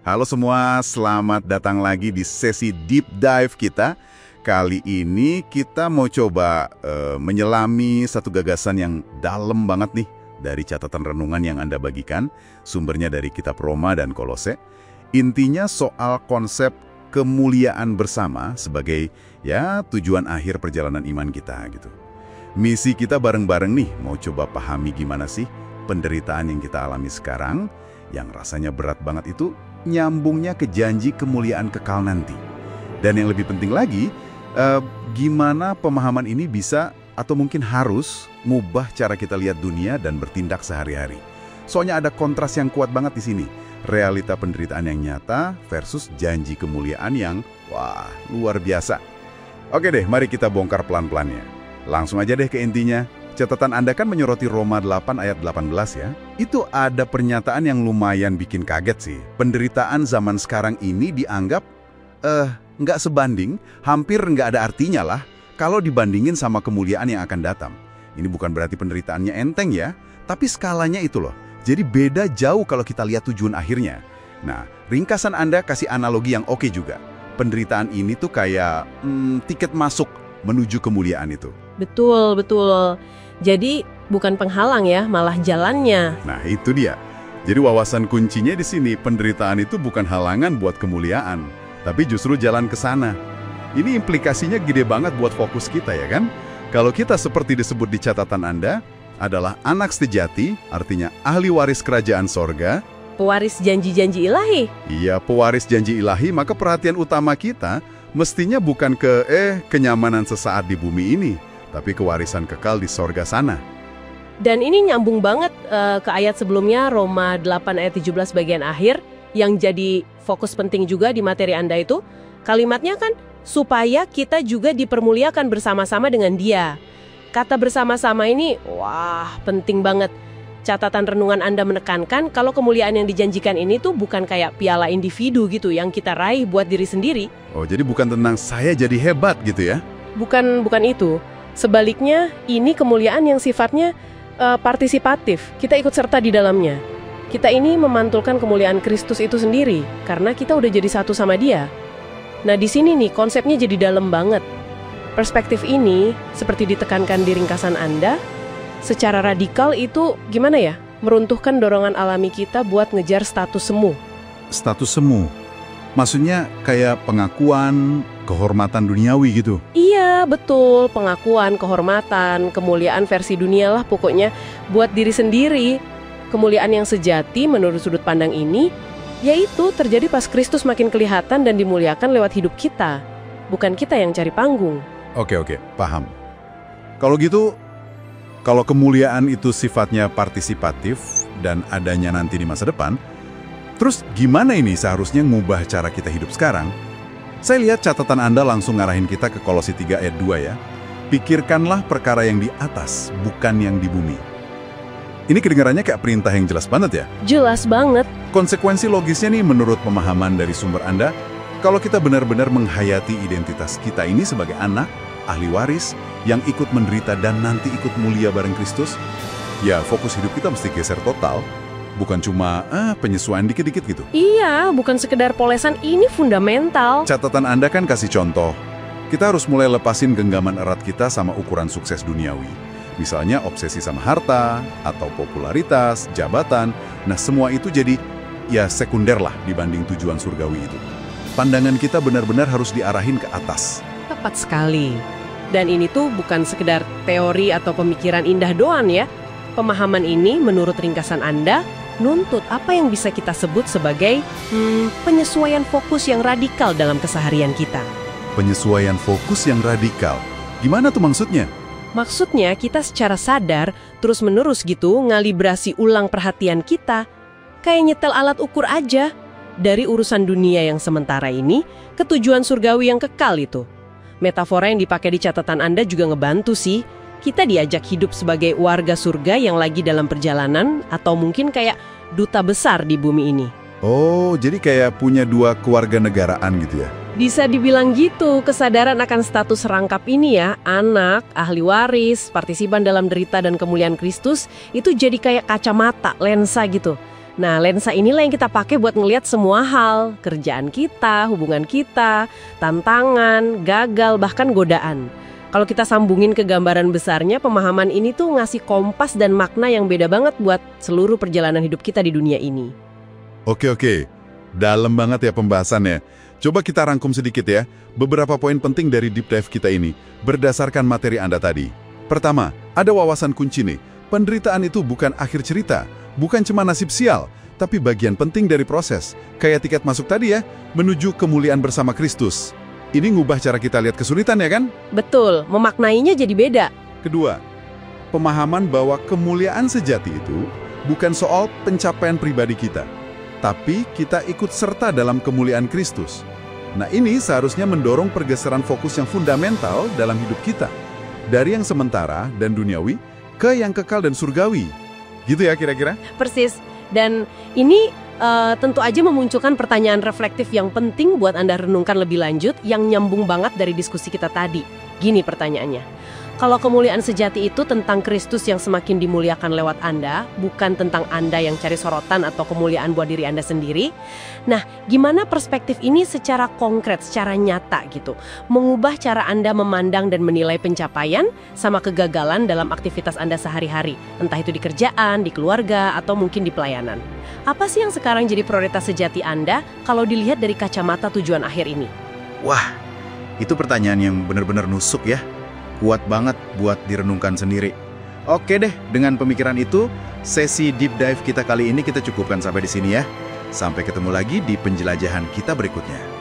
Halo semua, selamat datang lagi di sesi deep dive kita. Kali ini kita mau coba menyelami satu gagasan yang dalam banget nih dari catatan renungan yang Anda bagikan. Sumbernya dari kitab Roma dan Kolose. Intinya soal konsep kemuliaan bersama sebagai tujuan akhir perjalanan iman kita gitu. Misi kita bareng-bareng nih mau coba pahami gimana sih penderitaan yang kita alami sekarang yang rasanya berat banget itu nyambungnya ke janji kemuliaan kekal nanti. Dan yang lebih penting lagi, gimana pemahaman ini bisa atau mungkin harus ngubah cara kita lihat dunia dan bertindak sehari-hari. Soalnya ada kontras yang kuat banget di sini. Realita penderitaan yang nyata versus janji kemuliaan yang, wah, luar biasa. Oke deh, mari kita bongkar pelan-pelannya. Langsung aja deh ke intinya. Catatan Anda kan menyoroti Roma 8 ayat 18 ya. Itu ada pernyataan yang lumayan bikin kaget sih. Penderitaan zaman sekarang ini dianggap nggak sebanding, hampir nggak ada artinya lah kalau dibandingin sama kemuliaan yang akan datang. Ini bukan berarti penderitaannya enteng ya, tapi skalanya itu loh. Jadi beda jauh kalau kita lihat tujuan akhirnya. Nah, ringkasan Anda kasih analogi yang oke juga. Penderitaan ini tuh kayak tiket masuk menuju kemuliaan itu. Betul, betul. Jadi bukan penghalang ya, malah jalannya. Nah, itu dia. Jadi wawasan kuncinya di sini, penderitaan itu bukan halangan buat kemuliaan, tapi justru jalan ke sana. Ini implikasinya gede banget buat fokus kita ya kan? Kalau kita seperti disebut di catatan Anda, adalah anak sejati, artinya ahli waris kerajaan sorga. Pewaris janji-janji ilahi. Iya, pewaris janji ilahi, maka perhatian utama kita mestinya bukan ke kenyamanan sesaat di bumi ini, tapi kewarisan kekal di sorga sana. Dan ini nyambung banget ke ayat sebelumnya, Roma 8 ayat 17 bagian akhir, yang jadi fokus penting juga di materi Anda itu. Kalimatnya kan, supaya kita juga dipermuliakan bersama-sama dengan Dia. Kata bersama-sama ini, wah, penting banget. Catatan renungan Anda menekankan kalau kemuliaan yang dijanjikan ini tuh bukan kayak piala individu gitu yang kita raih buat diri sendiri. Oh, jadi bukan tentang saya jadi hebat gitu ya? Bukan itu. Sebaliknya, ini kemuliaan yang sifatnya partisipatif. Kita ikut serta di dalamnya. Kita ini memantulkan kemuliaan Kristus itu sendiri karena kita udah jadi satu sama Dia. Nah, di sini nih konsepnya jadi dalam banget. Perspektif ini, seperti ditekankan di ringkasan Anda, secara radikal itu gimana ya? Meruntuhkan dorongan alami kita buat ngejar status semu. Status semu? Maksudnya kayak pengakuan, kehormatan duniawi gitu? Iya, betul. Pengakuan, kehormatan, kemuliaan versi dunia lah pokoknya buat diri sendiri. Kemuliaan yang sejati menurut sudut pandang ini, yaitu terjadi pas Kristus makin kelihatan dan dimuliakan lewat hidup kita. Bukan kita yang cari panggung. Oke, paham. Kalau gitu, kalau kemuliaan itu sifatnya partisipatif dan adanya nanti di masa depan, terus gimana ini seharusnya ngubah cara kita hidup sekarang? Saya lihat catatan Anda langsung ngarahin kita ke Kolose 3 ayat 2 ya. Pikirkanlah perkara yang di atas, bukan yang di bumi. Ini kedengarannya kayak perintah yang jelas banget ya? Jelas banget. Konsekuensi logisnya nih menurut pemahaman dari sumber Anda, kalau kita benar-benar menghayati identitas kita ini sebagai anak, ahli waris, yang ikut menderita dan nanti ikut mulia bareng Kristus, ya fokus hidup kita mesti geser total. Bukan cuma penyesuaian dikit-dikit gitu. Iya, bukan sekedar polesan, ini fundamental. Catatan Anda kan kasih contoh. Kita harus mulai lepasin genggaman erat kita sama ukuran sukses duniawi. Misalnya obsesi sama harta, atau popularitas, jabatan. Nah, semua itu jadi sekunder lah dibanding tujuan surgawi itu. Pandangan kita benar-benar harus diarahin ke atas. Tepat sekali. Dan ini tuh bukan sekedar teori atau pemikiran indah doang ya. Pemahaman ini menurut ringkasan Anda nuntut apa yang bisa kita sebut sebagai penyesuaian fokus yang radikal dalam keseharian kita. Penyesuaian fokus yang radikal? Gimana tuh maksudnya? Maksudnya kita secara sadar terus-menerus gitu ngalibrasi ulang perhatian kita. Kayak nyetel alat ukur aja. Dari urusan dunia yang sementara ini ke tujuan surgawi yang kekal itu. Metafora yang dipakai di catatan Anda juga ngebantu sih. Kita diajak hidup sebagai warga surga yang lagi dalam perjalanan atau mungkin kayak duta besar di bumi ini. Oh, jadi kayak punya dua kewarganegaraan gitu ya? Bisa dibilang gitu, kesadaran akan status rangkap ini ya, anak, ahli waris, partisipan dalam derita dan kemuliaan Kristus, itu jadi kayak kacamata, lensa gitu. Nah, lensa inilah yang kita pakai buat ngelihat semua hal, kerjaan kita, hubungan kita, tantangan, gagal, bahkan godaan. Kalau kita sambungin ke gambaran besarnya, pemahaman ini tuh ngasih kompas dan makna yang beda banget buat seluruh perjalanan hidup kita di dunia ini. Oke. Dalam banget ya pembahasannya. Coba kita rangkum sedikit ya, beberapa poin penting dari deep dive kita ini, berdasarkan materi Anda tadi. Pertama, ada wawasan kunci nih. Penderitaan itu bukan akhir cerita, bukan cuma nasib sial, tapi bagian penting dari proses. Kayak tiket masuk tadi ya, menuju kemuliaan bersama Kristus. Ini ngubah cara kita lihat kesulitan ya kan? Betul, memaknainya jadi beda. Kedua, pemahaman bahwa kemuliaan sejati itu bukan soal pencapaian pribadi kita, tapi kita ikut serta dalam kemuliaan Kristus. Nah ini seharusnya mendorong pergeseran fokus yang fundamental dalam hidup kita. Dari yang sementara dan duniawi, ke yang kekal dan surgawi. Gitu ya kira-kira? Persis. Dan ini tentu aja memunculkan pertanyaan reflektif yang penting buat Anda renungkan lebih lanjut yang nyambung banget dari diskusi kita tadi. Gini pertanyaannya. Kalau kemuliaan sejati itu tentang Kristus yang semakin dimuliakan lewat Anda, bukan tentang Anda yang cari sorotan atau kemuliaan buat diri Anda sendiri. Nah, gimana perspektif ini secara konkret, secara nyata gitu, mengubah cara Anda memandang dan menilai pencapaian sama kegagalan dalam aktivitas Anda sehari-hari, entah itu di kerjaan, di keluarga, atau mungkin di pelayanan. Apa sih yang sekarang jadi prioritas sejati Anda kalau dilihat dari kacamata tujuan akhir ini? Wah, itu pertanyaan yang benar-benar nusuk ya. Kuat banget buat direnungkan sendiri. Oke deh, dengan pemikiran itu, sesi deep dive kita kali ini kita cukupkan sampai di sini ya. Sampai ketemu lagi di penjelajahan kita berikutnya.